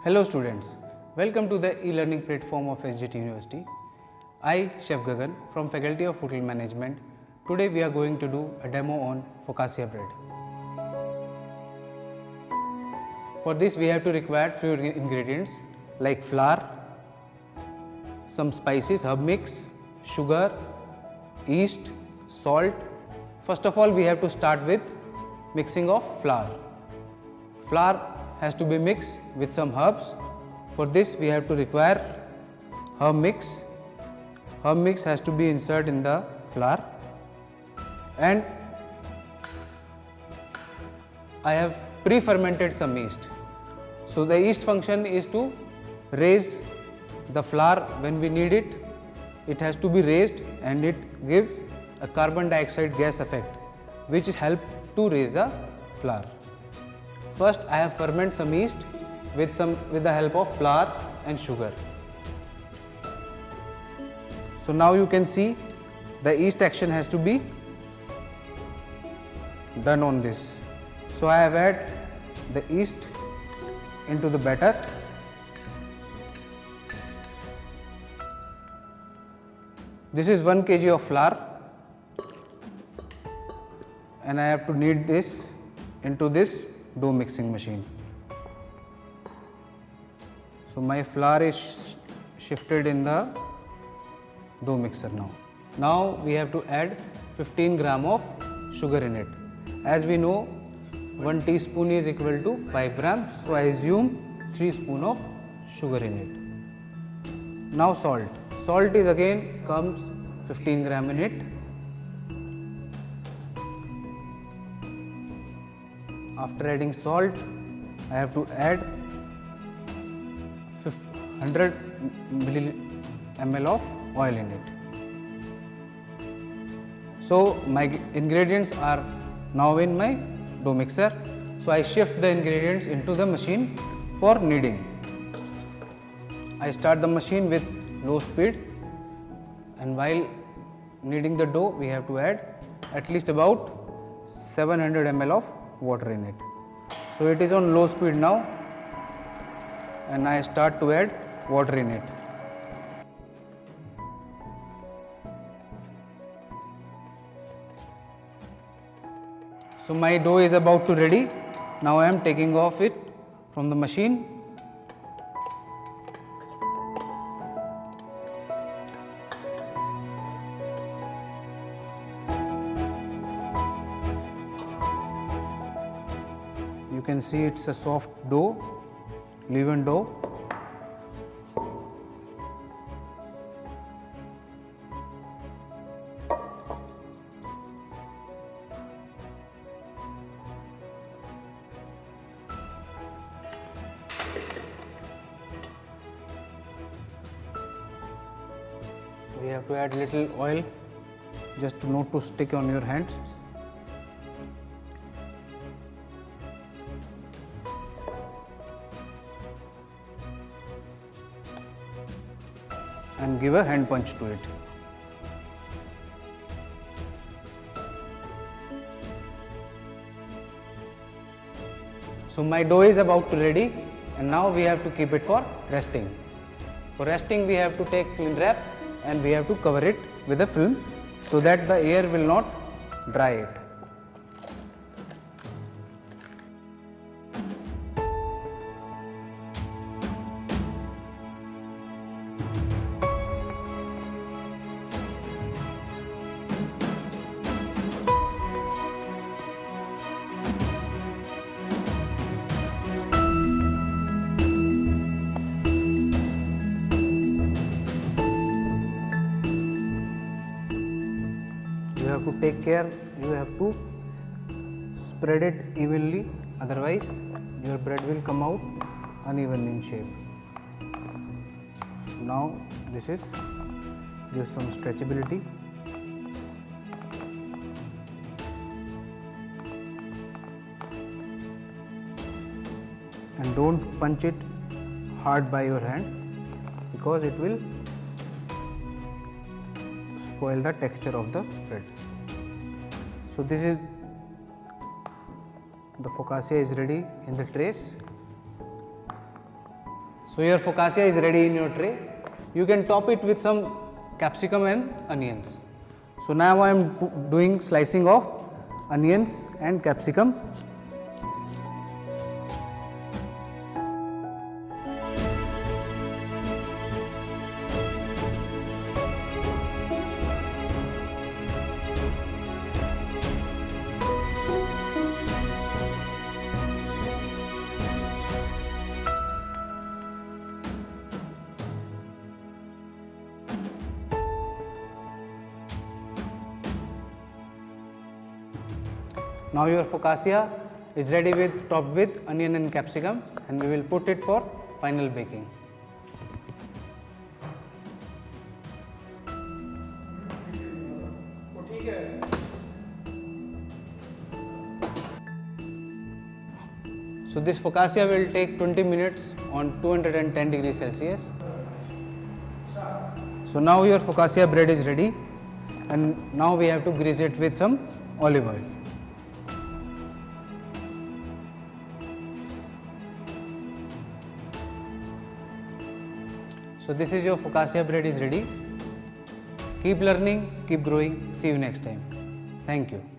Hello students, welcome to the e-learning platform of SGT University. I, Chef Gagan from Faculty of Hotel Management. Today we are going to do a demo on focaccia bread. For this we have to require few ingredients like flour, some spices, herb mix, sugar, yeast, salt. First of all we have to start with mixing of flour. Flour has to be mixed with some herbs. For this we have to require herb mix. Herb mix has to be inserted in the flour, and I have pre-fermented some yeast. So the yeast function is to raise the flour when we need it. It has to be raised and it gives a carbon dioxide gas effect which help to raise the flour. First I have fermented some yeast with the help of flour and sugar. So now you can see the yeast action has to be done on this. So I have added the yeast into the batter. This is 1 kg of flour and I have to knead this into this dough mixing machine. So my flour is shifted in the dough mixer now. Now we have to add 15 gram of sugar in it. As we know 1 teaspoon is equal to 5 grams, so I assume 3 spoon of sugar in it. Now salt. Salt is again comes 15 gram in it. After adding salt, I have to add 100 ml of oil in it. So my ingredients are now in my dough mixer. So I shift the ingredients into the machine for kneading. I start the machine with low speed, and while kneading the dough we have to add at least about 700 ml of water in it. So it is on low speed now and I start to add water in it. So my dough is about to ready. Now I am taking off it from the machine. You can see it's a soft dough, leavened dough. We have to add little oil just to not to stick on your hands. And give a hand punch to it. So my dough is about to ready, and now we have to keep it for resting. For resting we have to take cling wrap and we have to cover it with a film so that the air will not dry it. You have to take care, you have to spread it evenly, otherwise your bread will come out uneven in shape. Now this is gives some stretchability. And don't punch it hard by your hand because it will spoil the texture of the bread. So this is the focaccia is ready in the trays. So your focaccia is ready in your tray. You can top it with some capsicum and onions. So now I am doing slicing of onions and capsicum. Now your focaccia is ready with topped with onion and capsicum, and we will put it for final baking. So this focaccia will take 20 minutes on 210 degrees Celsius. So now your focaccia bread is ready, and now we have to grease it with some olive oil. So this is your focaccia bread is ready. Keep learning, keep growing. See you next time. Thank you.